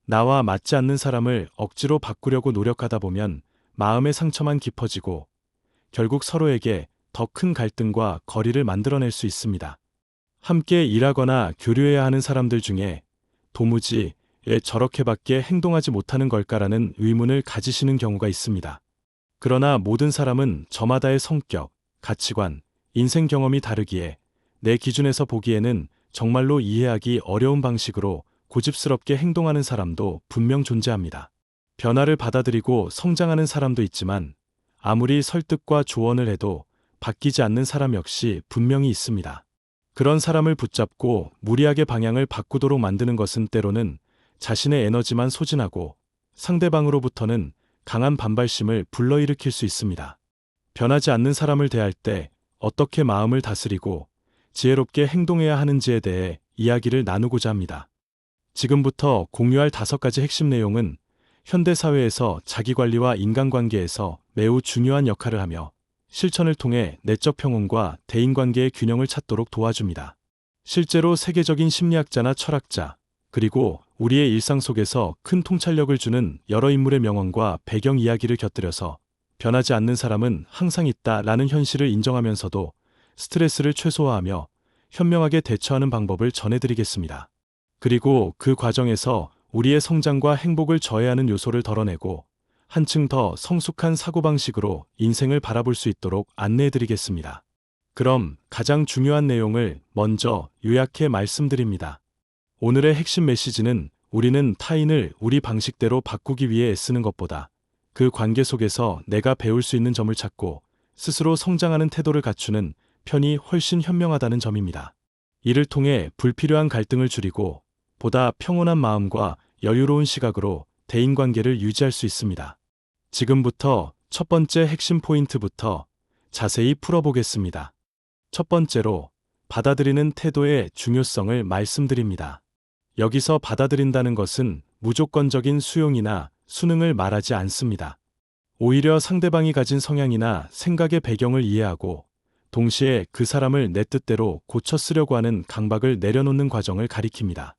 나와 맞지 않는 사람을 억지로 바꾸려고 노력하다 보면 마음의 상처만 깊어지고 결국 서로에게 더 큰 갈등과 거리를 만들어낼 수 있습니다. 함께 일하거나 교류해야 하는 사람들 중에 도무지 왜 저렇게밖에 행동하지 못하는 걸까라는 의문을 가지시는 경우가 있습니다. 그러나 모든 사람은 저마다의 성격, 가치관, 인생 경험이 다르기에 내 기준에서 보기에는 정말로 이해하기 어려운 방식으로 고집스럽게 행동하는 사람도 분명 존재합니다. 변화를 받아들이고 성장하는 사람도 있지만 아무리 설득과 조언을 해도 바뀌지 않는 사람 역시 분명히 있습니다. 그런 사람을 붙잡고 무리하게 방향을 바꾸도록 만드는 것은 때로는 자신의 에너지만 소진하고 상대방으로부터는 강한 반발심을 불러일으킬 수 있습니다. 변하지 않는 사람을 대할 때 어떻게 마음을 다스리고 지혜롭게 행동해야 하는지에 대해 이야기를 나누고자 합니다. 지금부터 공유할 5가지 핵심 내용은 현대사회에서 자기관리와 인간관계에서 매우 중요한 역할을 하며 실천을 통해 내적 평온과 대인관계의 균형을 찾도록 도와줍니다. 실제로 세계적인 심리학자나 철학자, 그리고 우리의 일상 속에서 큰 통찰력을 주는 여러 인물의 명언과 배경 이야기를 곁들여서 변하지 않는 사람은 항상 있다라는 현실을 인정하면서도 스트레스를 최소화하며 현명하게 대처하는 방법을 전해드리겠습니다. 그리고 그 과정에서 우리의 성장과 행복을 저해하는 요소를 덜어내고 한층 더 성숙한 사고방식으로 인생을 바라볼 수 있도록 안내해드리겠습니다. 그럼 가장 중요한 내용을 먼저 요약해 말씀드립니다. 오늘의 핵심 메시지는 우리는 타인을 우리 방식대로 바꾸기 위해 애쓰는 것보다 그 관계 속에서 내가 배울 수 있는 점을 찾고 스스로 성장하는 태도를 갖추는 편이 훨씬 현명하다는 점입니다. 이를 통해 불필요한 갈등을 줄이고 보다 평온한 마음과 여유로운 시각으로 대인관계를 유지할 수 있습니다. 지금부터 첫 번째 핵심 포인트부터 자세히 풀어보겠습니다. 첫 번째로 받아들이는 태도의 중요성을 말씀드립니다. 여기서 받아들인다는 것은 무조건적인 수용이나 수능을 말하지 않습니다. 오히려 상대방이 가진 성향이나 생각의 배경을 이해하고 동시에 그 사람을 내 뜻대로 고쳐 쓰려고 하는 강박을 내려놓는 과정을 가리킵니다.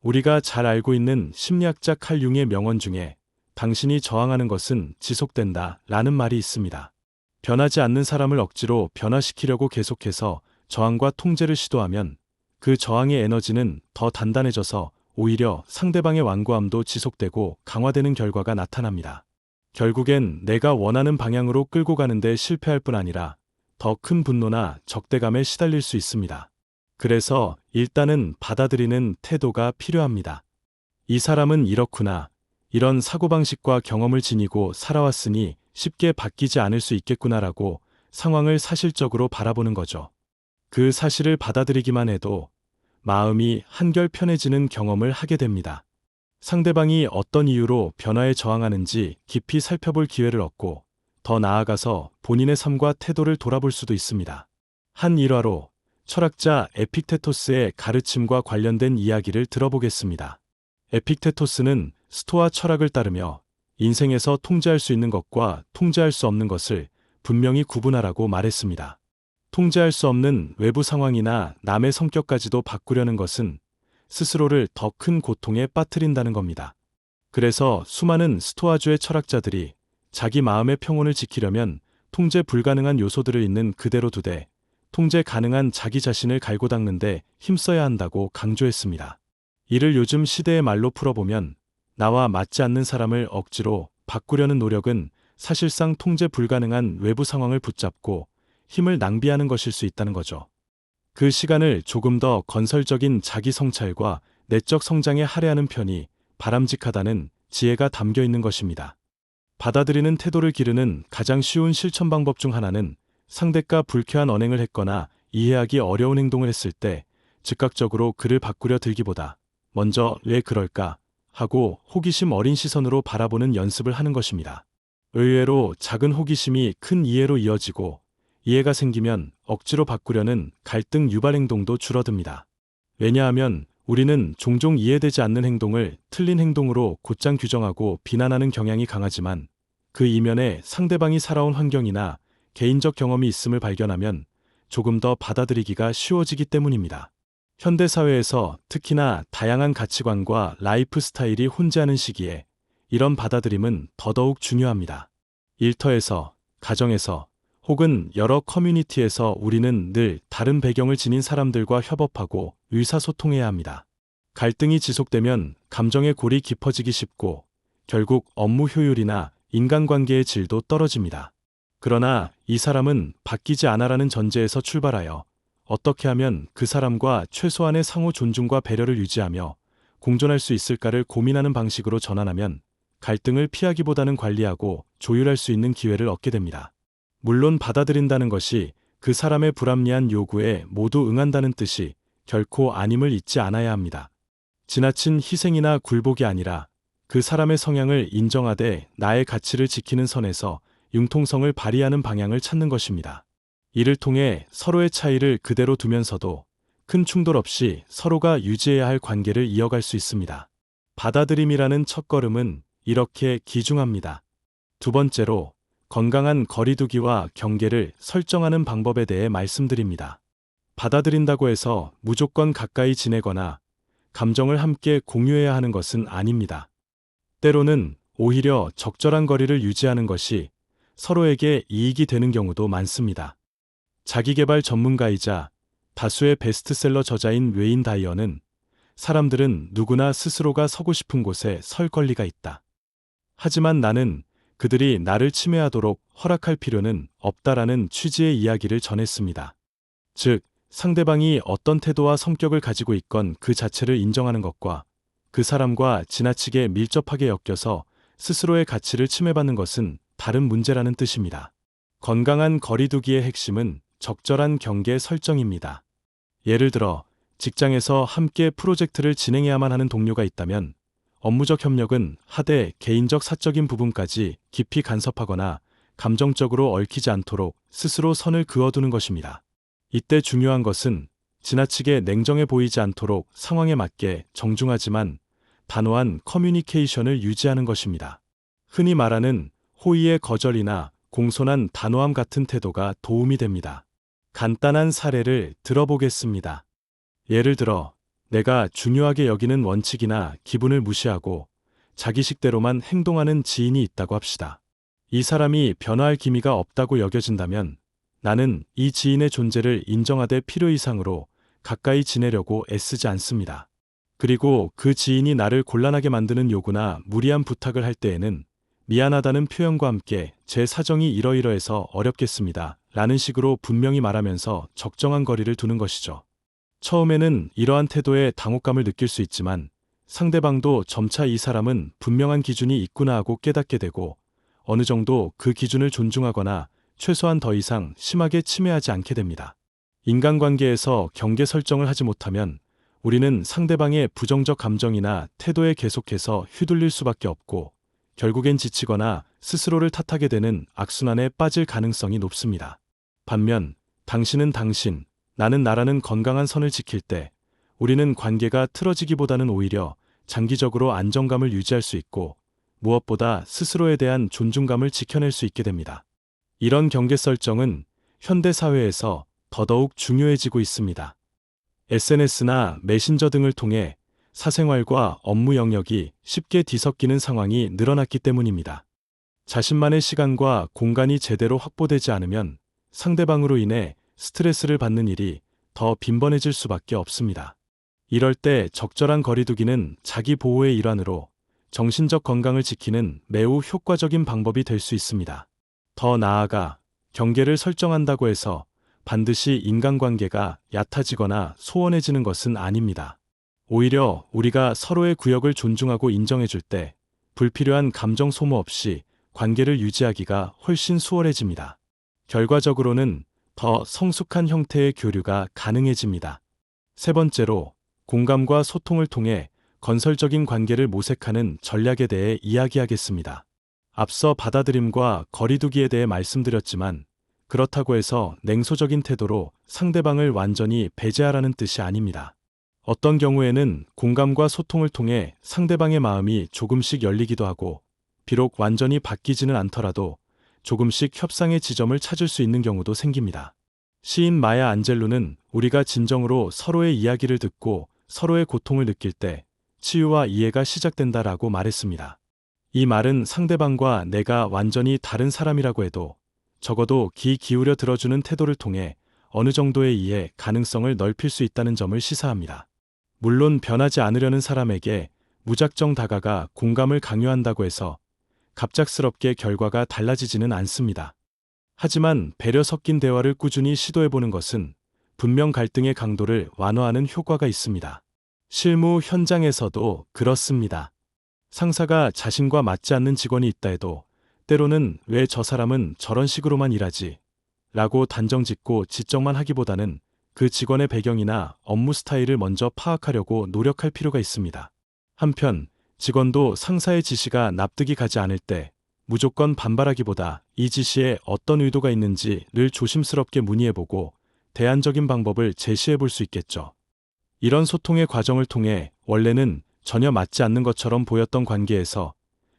우리가 잘 알고 있는 심리학자 칼 융의 명언 중에 당신이 저항하는 것은 지속된다 라는 말이 있습니다. 변하지 않는 사람을 억지로 변화시키려고 계속해서 저항과 통제를 시도하면 그 저항의 에너지는 더 단단해져서 오히려 상대방의 완고함도 지속되고 강화되는 결과가 나타납니다. 결국엔 내가 원하는 방향으로 끌고 가는데 실패할 뿐 아니라 더 큰 분노나 적대감에 시달릴 수 있습니다. 그래서 일단은 받아들이는 태도가 필요합니다. 이 사람은 이렇구나. 이런 사고방식과 경험을 지니고 살아왔으니 쉽게 바뀌지 않을 수 있겠구나라고 상황을 사실적으로 바라보는 거죠. 그 사실을 받아들이기만 해도 마음이 한결 편해지는 경험을 하게 됩니다. 상대방이 어떤 이유로 변화에 저항하는지 깊이 살펴볼 기회를 얻고 더 나아가서 본인의 삶과 태도를 돌아볼 수도 있습니다. 한 일화로 철학자 에픽테토스의 가르침과 관련된 이야기를 들어보겠습니다. 에픽테토스는 스토아 철학을 따르며 인생에서 통제할 수 있는 것과 통제할 수 없는 것을 분명히 구분하라고 말했습니다. 통제할 수 없는 외부 상황이나 남의 성격까지도 바꾸려는 것은 스스로를 더 큰 고통에 빠뜨린다는 겁니다. 그래서 수많은 스토아주의 철학자들이 자기 마음의 평온을 지키려면 통제 불가능한 요소들을 있는 그대로 두되 통제 가능한 자기 자신을 갈고 닦는데 힘써야 한다고 강조했습니다. 이를 요즘 시대의 말로 풀어보면 나와 맞지 않는 사람을 억지로 바꾸려는 노력은 사실상 통제 불가능한 외부 상황을 붙잡고 힘을 낭비하는 것일 수 있다는 거죠. 그 시간을 조금 더 건설적인 자기 성찰과 내적 성장에 할애하는 편이 바람직하다는 지혜가 담겨 있는 것입니다. 받아들이는 태도를 기르는 가장 쉬운 실천 방법 중 하나는 상대가 불쾌한 언행을 했거나 이해하기 어려운 행동을 했을 때 즉각적으로 그를 바꾸려 들기보다 먼저 왜 그럴까 하고 호기심 어린 시선으로 바라보는 연습을 하는 것입니다. 의외로 작은 호기심이 큰 이해로 이어지고 이해가 생기면 억지로 바꾸려는 갈등 유발 행동도 줄어듭니다. 왜냐하면 우리는 종종 이해되지 않는 행동을 틀린 행동으로 곧장 규정하고 비난하는 경향이 강하지만 그 이면에 상대방이 살아온 환경이나 개인적 경험이 있음을 발견하면 조금 더 받아들이기가 쉬워지기 때문입니다. 현대사회에서 특히나 다양한 가치관과 라이프 스타일이 혼재하는 시기에 이런 받아들임은 더더욱 중요합니다. 일터에서, 가정에서, 혹은 여러 커뮤니티에서 우리는 늘 다른 배경을 지닌 사람들과 협업하고 의사소통해야 합니다. 갈등이 지속되면 감정의 골이 깊어지기 쉽고 결국 업무 효율이나 인간관계의 질도 떨어집니다. 그러나 이 사람은 바뀌지 않아라는 전제에서 출발하여 어떻게 하면 그 사람과 최소한의 상호 존중과 배려를 유지하며 공존할 수 있을까를 고민하는 방식으로 전환하면 갈등을 피하기보다는 관리하고 조율할 수 있는 기회를 얻게 됩니다. 물론 받아들인다는 것이 그 사람의 불합리한 요구에 모두 응한다는 뜻이 결코 아님을 잊지 않아야 합니다. 지나친 희생이나 굴복이 아니라 그 사람의 성향을 인정하되 나의 가치를 지키는 선에서 융통성을 발휘하는 방향을 찾는 것입니다. 이를 통해 서로의 차이를 그대로 두면서도 큰 충돌 없이 서로가 유지해야 할 관계를 이어갈 수 있습니다. 받아들임이라는 첫걸음은 이렇게 귀중합니다. 두 번째로, 건강한 거리두기와 경계를 설정하는 방법에 대해 말씀드립니다. 받아들인다고 해서 무조건 가까이 지내거나 감정을 함께 공유해야 하는 것은 아닙니다. 때로는 오히려 적절한 거리를 유지하는 것이 서로에게 이익이 되는 경우도 많습니다. 자기계발 전문가이자 다수의 베스트셀러 저자인 웨인 다이어는 사람들은 누구나 스스로가 서고 싶은 곳에 설 권리가 있다. 하지만 나는 그들이 나를 침해하도록 허락할 필요는 없다라는 취지의 이야기를 전했습니다. 즉, 상대방이 어떤 태도와 성격을 가지고 있건 그 자체를 인정하는 것과 그 사람과 지나치게 밀접하게 엮여서 스스로의 가치를 침해받는 것은 다른 문제라는 뜻입니다. 건강한 거리두기의 핵심은 적절한 경계 설정입니다. 예를 들어 직장에서 함께 프로젝트를 진행해야만 하는 동료가 있다면 업무적 협력은 하되 개인적 사적인 부분까지 깊이 간섭하거나 감정적으로 얽히지 않도록 스스로 선을 그어두는 것입니다. 이때 중요한 것은 지나치게 냉정해 보이지 않도록 상황에 맞게 정중하지만 단호한 커뮤니케이션을 유지하는 것입니다. 흔히 말하는 호의의 거절이나 공손한 단호함 같은 태도가 도움이 됩니다. 간단한 사례를 들어보겠습니다. 예를 들어, 내가 중요하게 여기는 원칙이나 기분을 무시하고 자기 식대로만 행동하는 지인이 있다고 합시다. 이 사람이 변화할 기미가 없다고 여겨진다면 나는 이 지인의 존재를 인정하되 필요 이상으로 가까이 지내려고 애쓰지 않습니다. 그리고 그 지인이 나를 곤란하게 만드는 요구나 무리한 부탁을 할 때에는 미안하다는 표현과 함께 제 사정이 이러이러해서 어렵겠습니다. 라는 식으로 분명히 말하면서 적정한 거리를 두는 것이죠. 처음에는 이러한 태도에 당혹감을 느낄 수 있지만 상대방도 점차 이 사람은 분명한 기준이 있구나 하고 깨닫게 되고 어느 정도 그 기준을 존중하거나 최소한 더 이상 심하게 침해하지 않게 됩니다. 인간관계에서 경계 설정을 하지 못하면 우리는 상대방의 부정적 감정이나 태도에 계속해서 휘둘릴 수밖에 없고 결국엔 지치거나 스스로를 탓하게 되는 악순환에 빠질 가능성이 높습니다. 반면 당신은 당신, 나는 나라는 건강한 선을 지킬 때 우리는 관계가 틀어지기보다는 오히려 장기적으로 안정감을 유지할 수 있고 무엇보다 스스로에 대한 존중감을 지켜낼 수 있게 됩니다. 이런 경계 설정은 현대 사회에서 더더욱 중요해지고 있습니다. SNS나 메신저 등을 통해 사생활과 업무 영역이 쉽게 뒤섞이는 상황이 늘어났기 때문입니다. 자신만의 시간과 공간이 제대로 확보되지 않으면 상대방으로 인해 스트레스를 받는 일이 더 빈번해질 수밖에 없습니다. 이럴 때 적절한 거리두기는 자기 보호의 일환으로 정신적 건강을 지키는 매우 효과적인 방법이 될 수 있습니다. 더 나아가 경계를 설정한다고 해서 반드시 인간관계가 얕아지거나 소원해지는 것은 아닙니다. 오히려 우리가 서로의 구역을 존중하고 인정해줄 때 불필요한 감정 소모 없이 관계를 유지하기가 훨씬 수월해집니다. 결과적으로는 더 성숙한 형태의 교류가 가능해집니다. 세 번째로, 공감과 소통을 통해 건설적인 관계를 모색하는 전략에 대해 이야기하겠습니다. 앞서 받아들임과 거리두기에 대해 말씀드렸지만 그렇다고 해서 냉소적인 태도로 상대방을 완전히 배제하라는 뜻이 아닙니다. 어떤 경우에는 공감과 소통을 통해 상대방의 마음이 조금씩 열리기도 하고 비록 완전히 바뀌지는 않더라도 조금씩 협상의 지점을 찾을 수 있는 경우도 생깁니다. 시인 마야 안젤루는 우리가 진정으로 서로의 이야기를 듣고 서로의 고통을 느낄 때 치유와 이해가 시작된다라고 말했습니다. 이 말은 상대방과 내가 완전히 다른 사람이라고 해도 적어도 귀 기울여 들어주는 태도를 통해 어느 정도의 이해 가능성을 넓힐 수 있다는 점을 시사합니다. 물론 변하지 않으려는 사람에게 무작정 다가가 공감을 강요한다고 해서 갑작스럽게 결과가 달라지지는 않습니다. 하지만 배려 섞인 대화를 꾸준히 시도해보는 것은 분명 갈등의 강도를 완화하는 효과가 있습니다. 실무 현장에서도 그렇습니다. 상사가 자신과 맞지 않는 직원이 있다 해도 때로는 왜 저 사람은 저런 식으로만 일하지? 라고 단정짓고 지적만 하기보다는 그 직원의 배경이나 업무 스타일을 먼저 파악하려고 노력할 필요가 있습니다. 한편 직원도 상사의 지시가 납득이 가지 않을 때 무조건 반발하기보다 이 지시에 어떤 의도가 있는지를 조심스럽게 문의해보고 대안적인 방법을 제시해볼 수 있겠죠. 이런 소통의 과정을 통해 원래는 전혀 맞지 않는 것처럼 보였던 관계에서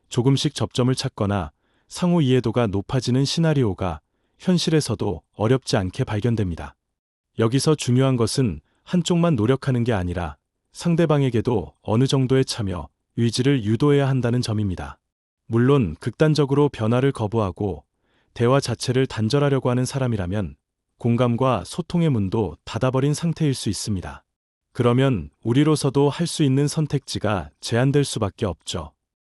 조금씩 접점을 찾거나 상호 이해도가 높아지는 시나리오가 현실에서도 어렵지 않게 발견됩니다. 여기서 중요한 것은 한쪽만 노력하는 게 아니라 상대방에게도 어느 정도의 참여, 의지를 유도해야 한다는 점입니다. 물론 극단적으로 변화를 거부하고 대화 자체를 단절하려고 하는 사람이라면 공감과 소통의 문도 닫아버린 상태일 수 있습니다. 그러면 우리로서도 할 수 있는 선택지가 제한될 수밖에 없죠.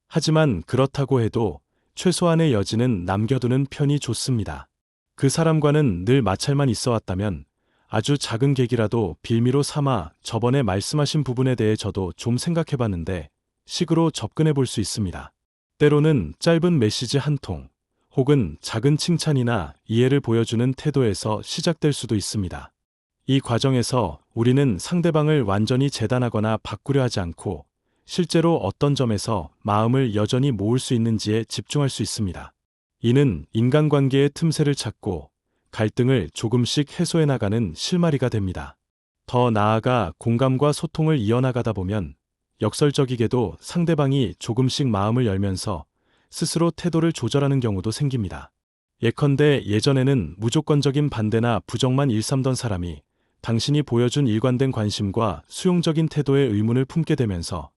하지만 그렇다고 해도 최소한의 여지는 남겨두는 편이 좋습니다. 그 사람과는 늘 마찰만 있어 왔다면 아주 작은 계기라도 빌미로 삼아 저번에 말씀하신 부분에 대해 저도 좀 생각해봤는데 식으로 접근해 볼 수 있습니다. 때로는 짧은 메시지 한 통, 혹은 작은 칭찬이나 이해를 보여주는 태도에서 시작될 수도 있습니다. 이 과정에서 우리는 상대방을 완전히 재단하거나 바꾸려 하지 않고 실제로 어떤 점에서 마음을 여전히 모을 수 있는지에 집중할 수 있습니다. 이는 인간관계의 틈새를 찾고 갈등을 조금씩 해소해 나가는 실마리가 됩니다. 더 나아가 공감과 소통을 이어나가다 보면 역설적이게도 상대방이 조금씩 마음을 열면서 스스로 태도를 조절하는 경우도 생깁니다. 예컨대 예전에는 무조건적인 반대나 부정만 일삼던 사람이 당신이 보여준 일관된 관심과 수용적인 태도에 의문을 품게 되면서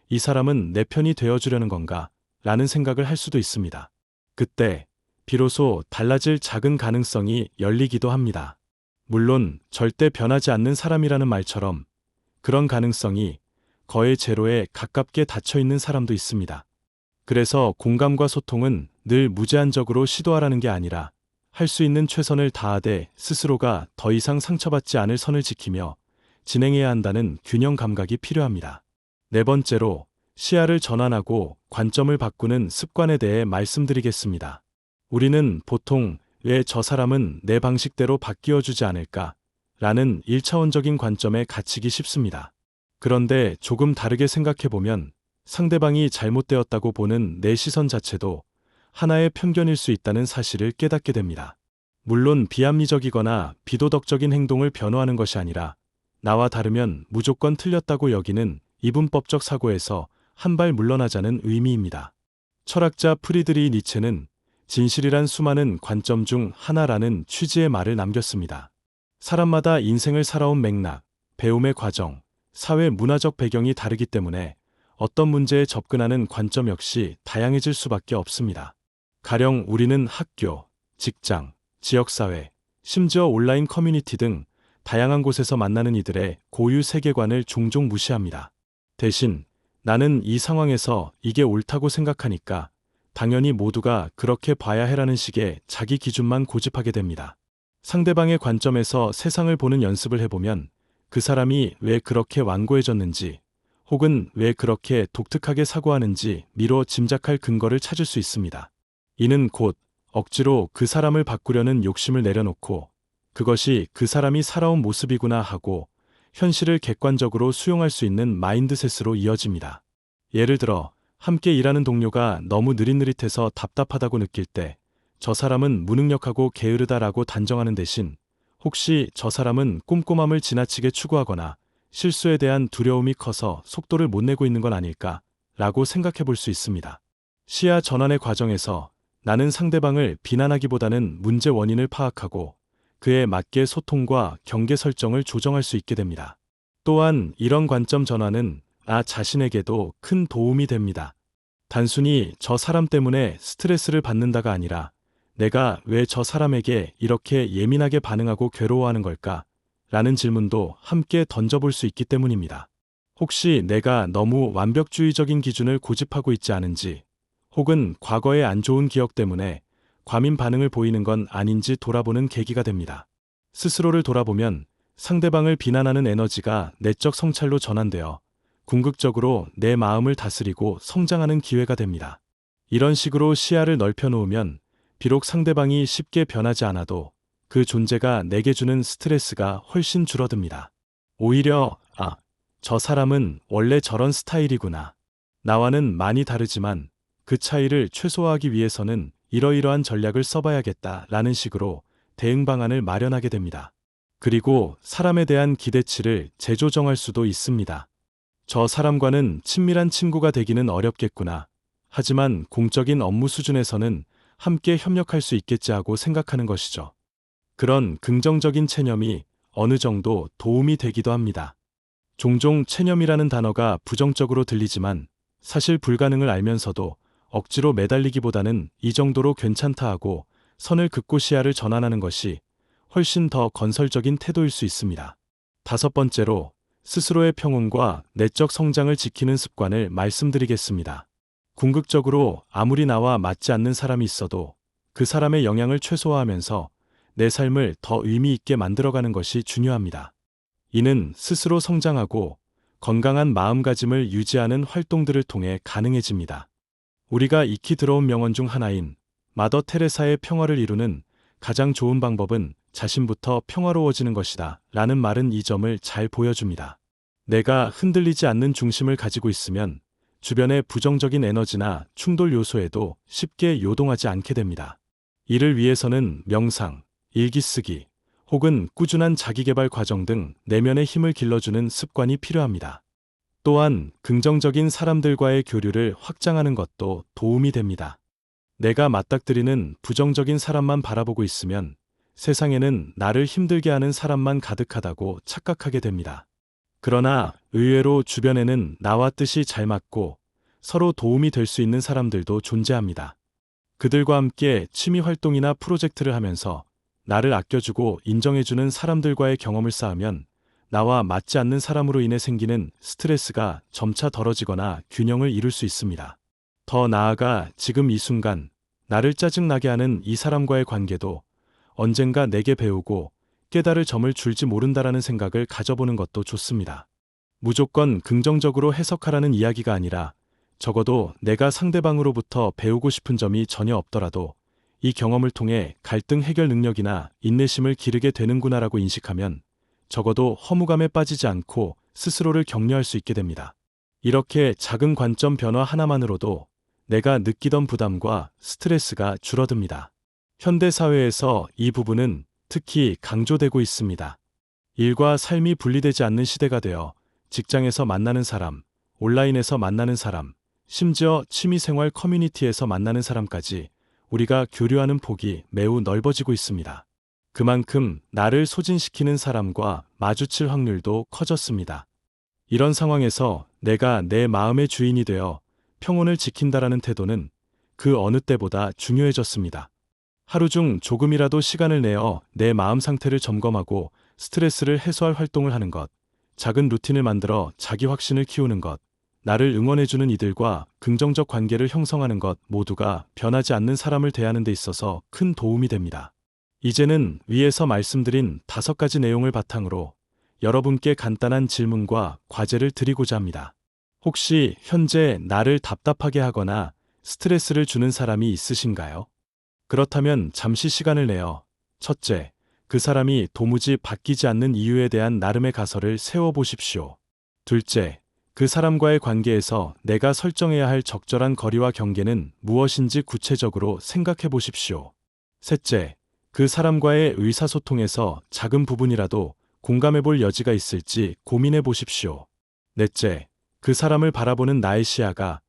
이 사람은 내 편이 되어주려는 건가? 라는 생각을 할 수도 있습니다. 그때 비로소 달라질 작은 가능성이 열리기도 합니다. 물론 절대 변하지 않는 사람이라는 말처럼 그런 가능성이 거의 제로에 가깝게 닫혀 있는 사람도 있습니다. 그래서 공감과 소통은 늘 무제한적으로 시도하라는 게 아니라 할 수 있는 최선을 다하되 스스로가 더 이상 상처받지 않을 선을 지키며 진행해야 한다는 균형 감각이 필요합니다. 네 번째로 시야를 전환하고 관점을 바꾸는 습관에 대해 말씀드리겠습니다. 우리는 보통 왜 저 사람은 내 방식대로 바뀌어주지 않을까? 라는 1차원적인 관점에 갇히기 쉽습니다. 그런데 조금 다르게 생각해보면 상대방이 잘못되었다고 보는 내 시선 자체도 하나의 편견일 수 있다는 사실을 깨닫게 됩니다. 물론 비합리적이거나 비도덕적인 행동을 변호하는 것이 아니라 나와 다르면 무조건 틀렸다고 여기는 이분법적 사고에서 한 발 물러나자는 의미입니다. 철학자 프리드리히 니체는 진실이란 수많은 관점 중 하나라는 취지의 말을 남겼습니다. 사람마다 인생을 살아온 맥락, 배움의 과정, 사회 문화적 배경이 다르기 때문에 어떤 문제에 접근하는 관점 역시 다양해질 수밖에 없습니다. 가령 우리는 학교, 직장, 지역사회, 심지어 온라인 커뮤니티 등 다양한 곳에서 만나는 이들의 고유 세계관을 종종 무시합니다. 대신 나는 이 상황에서 이게 옳다고 생각하니까 당연히 모두가 그렇게 봐야 해라는 식의 자기 기준만 고집하게 됩니다. 상대방의 관점에서 세상을 보는 연습을 해보면 그 사람이 왜 그렇게 완고해졌는지 혹은 왜 그렇게 독특하게 사고하는지 미뤄 짐작할 근거를 찾을 수 있습니다. 이는 곧 억지로 그 사람을 바꾸려는 욕심을 내려놓고 그것이 그 사람이 살아온 모습이구나 하고 현실을 객관적으로 수용할 수 있는 마인드셋으로 이어집니다. 예를 들어 함께 일하는 동료가 너무 느릿느릿해서 답답하다고 느낄 때 저 사람은 무능력하고 게으르다라고 단정하는 대신 혹시 저 사람은 꼼꼼함을 지나치게 추구하거나 실수에 대한 두려움이 커서 속도를 못 내고 있는 건 아닐까? 라고 생각해 볼 수 있습니다. 시야 전환의 과정에서 나는 상대방을 비난하기보다는 문제 원인을 파악하고 그에 맞게 소통과 경계 설정을 조정할 수 있게 됩니다. 또한 이런 관점 전환은 나 자신에게도 큰 도움이 됩니다. 단순히 저 사람 때문에 스트레스를 받는다가 아니라 내가 왜 저 사람에게 이렇게 예민하게 반응하고 괴로워하는 걸까? 라는 질문도 함께 던져볼 수 있기 때문입니다. 혹시 내가 너무 완벽주의적인 기준을 고집하고 있지 않은지, 혹은 과거의 안 좋은 기억 때문에 과민 반응을 보이는 건 아닌지 돌아보는 계기가 됩니다. 스스로를 돌아보면 상대방을 비난하는 에너지가 내적 성찰로 전환되어 궁극적으로 내 마음을 다스리고 성장하는 기회가 됩니다. 이런 식으로 시야를 넓혀 놓으면 비록 상대방이 쉽게 변하지 않아도 그 존재가 내게 주는 스트레스가 훨씬 줄어듭니다. 오히려, 저 사람은 원래 저런 스타일이구나. 나와는 많이 다르지만 그 차이를 최소화하기 위해서는 이러이러한 전략을 써봐야겠다 라는 식으로 대응 방안을 마련하게 됩니다. 그리고 사람에 대한 기대치를 재조정할 수도 있습니다. 저 사람과는 친밀한 친구가 되기는 어렵겠구나. 하지만 공적인 업무 수준에서는 함께 협력할 수 있겠지 하고 생각하는 것이죠. 그런 긍정적인 체념이 어느 정도 도움이 되기도 합니다. 종종 체념이라는 단어가 부정적으로 들리지만 사실 불가능을 알면서도 억지로 매달리기보다는 이 정도로 괜찮다 하고 선을 긋고 시야를 전환하는 것이 훨씬 더 건설적인 태도일 수 있습니다. 다섯 번째로 스스로의 평온과 내적 성장을 지키는 습관을 말씀드리겠습니다. 궁극적으로 아무리 나와 맞지 않는 사람이 있어도 그 사람의 영향을 최소화하면서 내 삶을 더 의미 있게 만들어가는 것이 중요합니다. 이는 스스로 성장하고 건강한 마음가짐을 유지하는 활동들을 통해 가능해집니다. 우리가 익히 들어온 명언 중 하나인 마더 테레사의 평화를 이루는 가장 좋은 방법은 자신부터 평화로워지는 것이다 라는 말은 이 점을 잘 보여줍니다. 내가 흔들리지 않는 중심을 가지고 있으면 주변의 부정적인 에너지나 충돌 요소에도 쉽게 요동하지 않게 됩니다. 이를 위해서는 명상, 일기 쓰기, 혹은 꾸준한 자기개발 과정 등 내면의 힘을 길러주는 습관이 필요합니다. 또한 긍정적인 사람들과의 교류를 확장하는 것도 도움이 됩니다. 내가 맞닥뜨리는 부정적인 사람만 바라보고 있으면 세상에는 나를 힘들게 하는 사람만 가득하다고 착각하게 됩니다. 그러나 의외로 주변에는 나와 뜻이 잘 맞고 서로 도움이 될 수 있는 사람들도 존재합니다. 그들과 함께 취미 활동이나 프로젝트를 하면서 나를 아껴주고 인정해주는 사람들과의 경험을 쌓으면 나와 맞지 않는 사람으로 인해 생기는 스트레스가 점차 덜어지거나 균형을 이룰 수 있습니다. 더 나아가 지금 이 순간 나를 짜증나게 하는 이 사람과의 관계도 언젠가 내게 배우고 깨달을 점을 줄지 모른다라는 생각을 가져보는 것도 좋습니다. 무조건 긍정적으로 해석하라는 이야기가 아니라 적어도 내가 상대방으로부터 배우고 싶은 점이 전혀 없더라도 이 경험을 통해 갈등 해결 능력이나 인내심을 기르게 되는구나라고 인식하면 적어도 허무감에 빠지지 않고 스스로를 격려할 수 있게 됩니다. 이렇게 작은 관점 변화 하나만으로도 내가 느끼던 부담과 스트레스가 줄어듭니다. 현대 사회에서 이 부분은 특히 강조되고 있습니다. 일과 삶이 분리되지 않는 시대가 되어 직장에서 만나는 사람, 온라인에서 만나는 사람, 심지어 취미생활 커뮤니티에서 만나는 사람까지 우리가 교류하는 폭이 매우 넓어지고 있습니다. 그만큼 나를 소진시키는 사람과 마주칠 확률도 커졌습니다. 이런 상황에서 내가 내 마음의 주인이 되어 평온을 지킨다라는 태도는 그 어느 때보다 중요해졌습니다. 하루 중 조금이라도 시간을 내어 내 마음 상태를 점검하고 스트레스를 해소할 활동을 하는 것, 작은 루틴을 만들어 자기 확신을 키우는 것, 나를 응원해주는 이들과 긍정적 관계를 형성하는 것 모두가 변하지 않는 사람을 대하는 데 있어서 큰 도움이 됩니다. 이제는 위에서 말씀드린 5가지 내용을 바탕으로 여러분께 간단한 질문과 과제를 드리고자 합니다. 혹시 현재 나를 답답하게 하거나 스트레스를 주는 사람이 있으신가요? 그렇다면 잠시 시간을 내어 첫째, 그 사람이 도무지 바뀌지 않는 이유에 대한 나름의 가설을 세워보십시오. 둘째, 그 사람과의 관계에서 내가 설정해야 할 적절한 거리와 경계는 무엇인지 구체적으로 생각해 보십시오. 셋째, 그 사람과의 의사소통에서 작은 부분이라도 공감해 볼 여지가 있을지 고민해 보십시오. 넷째, 그 사람을 바라보는 나의 시야가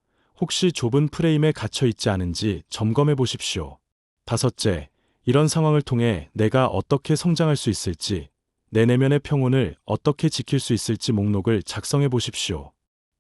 혹시 좁은 프레임에 갇혀 있지 않은지 점검해 보십시오. 다섯째, 이런 상황을 통해 내가 어떻게 성장할 수 있을지, 내 내면의 평온을 어떻게 지킬 수 있을지 목록을 작성해 보십시오.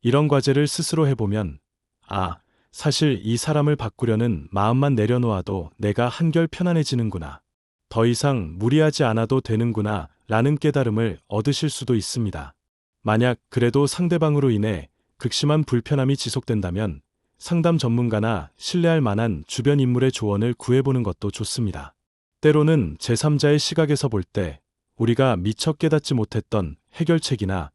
이런 과제를 스스로 해보면, 아, 사실 이 사람을 바꾸려는 마음만 내려놓아도 내가 한결 편안해지는구나. 더 이상 무리하지 않아도 되는구나 라는 깨달음을 얻으실 수도 있습니다. 만약 그래도 상대방으로 인해 극심한 불편함이 지속된다면 상담 전문가나 신뢰할 만한 주변 인물의 조언을 구해보는 것도 좋습니다. 때로는 제3자의 시각에서 볼 때 우리가 미처 깨닫지 못했던 해결책이나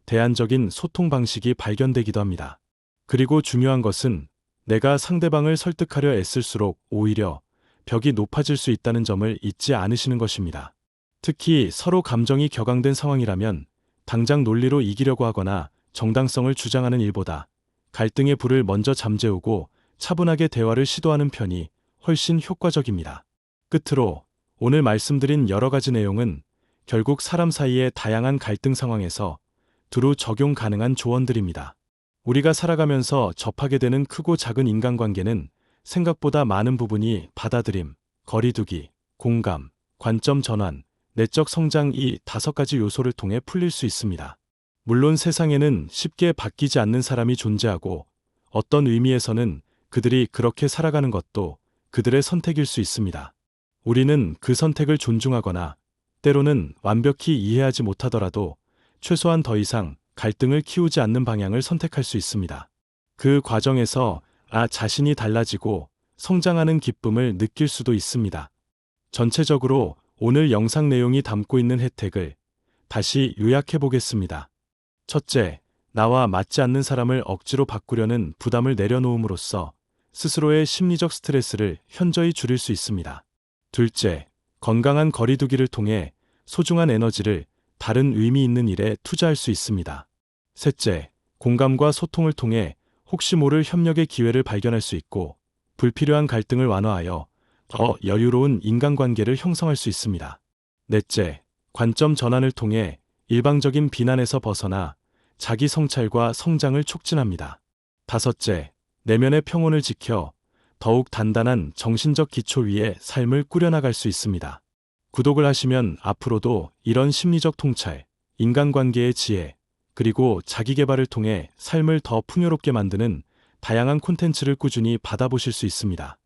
대안적인 소통 방식이 발견되기도 합니다. 그리고 중요한 것은 내가 상대방을 설득하려 애쓸수록 오히려 벽이 높아질 수 있다는 점을 잊지 않으시는 것입니다. 특히 서로 감정이 격앙된 상황이라면 당장 논리로 이기려고 하거나 정당성을 주장하는 일보다 갈등의 불을 먼저 잠재우고 차분하게 대화를 시도하는 편이 훨씬 효과적입니다. 끝으로 오늘 말씀드린 여러 가지 내용은 결국 사람 사이의 다양한 갈등 상황에서 두루 적용 가능한 조언들입니다. 우리가 살아가면서 접하게 되는 크고 작은 인간관계는 생각보다 많은 부분이 받아들임, 거리두기, 공감, 관점 전환, 내적 성장 이 5가지 요소를 통해 풀릴 수 있습니다. 물론 세상에는 쉽게 바뀌지 않는 사람이 존재하고 어떤 의미에서는 그들이 그렇게 살아가는 것도 그들의 선택일 수 있습니다. 우리는 그 선택을 존중하거나 때로는 완벽히 이해하지 못하더라도 최소한 더 이상 갈등을 키우지 않는 방향을 선택할 수 있습니다. 그 과정에서 자신이 달라지고 성장하는 기쁨을 느낄 수도 있습니다. 전체적으로 오늘 영상 내용이 담고 있는 혜택을 다시 요약해 보겠습니다. 첫째, 나와 맞지 않는 사람을 억지로 바꾸려는 부담을 내려놓음으로써 스스로의 심리적 스트레스를 현저히 줄일 수 있습니다. 둘째, 건강한 거리두기를 통해 소중한 에너지를 다른 의미 있는 일에 투자할 수 있습니다. 셋째, 공감과 소통을 통해 혹시 모를 협력의 기회를 발견할 수 있고 불필요한 갈등을 완화하여 더 여유로운 인간관계를 형성할 수 있습니다. 넷째, 관점 전환을 통해 일방적인 비난에서 벗어나 자기 성찰과 성장을 촉진합니다. 다섯째, 내면의 평온을 지켜 더욱 단단한 정신적 기초 위에 삶을 꾸려나갈 수 있습니다. 구독을 하시면 앞으로도 이런 심리적 통찰, 인간관계의 지혜, 그리고 자기계발을 통해 삶을 더 풍요롭게 만드는 다양한 콘텐츠를 꾸준히 받아보실 수 있습니다.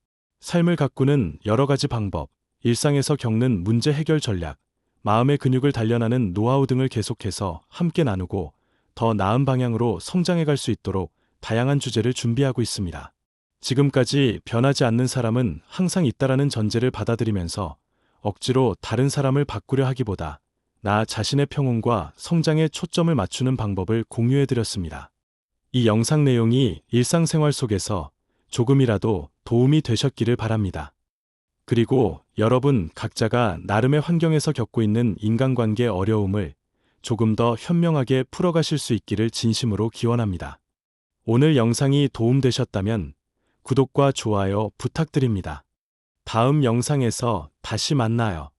삶을 가꾸는 여러 가지 방법, 일상에서 겪는 문제 해결 전략, 마음의 근육을 단련하는 노하우 등을 계속해서 함께 나누고 더 나은 방향으로 성장해 갈 수 있도록 다양한 주제를 준비하고 있습니다. 지금까지 변하지 않는 사람은 항상 있다라는 전제를 받아들이면서 억지로 다른 사람을 바꾸려 하기보다 나 자신의 평온과 성장에 초점을 맞추는 방법을 공유해드렸습니다. 이 영상 내용이 일상생활 속에서 조금이라도 도움이 되셨기를 바랍니다. 그리고 여러분 각자가 나름의 환경에서 겪고 있는 인간관계 어려움을 조금 더 현명하게 풀어가실 수 있기를 진심으로 기원합니다. 오늘 영상이 도움되셨다면 구독과 좋아요 부탁드립니다. 다음 영상에서 다시 만나요.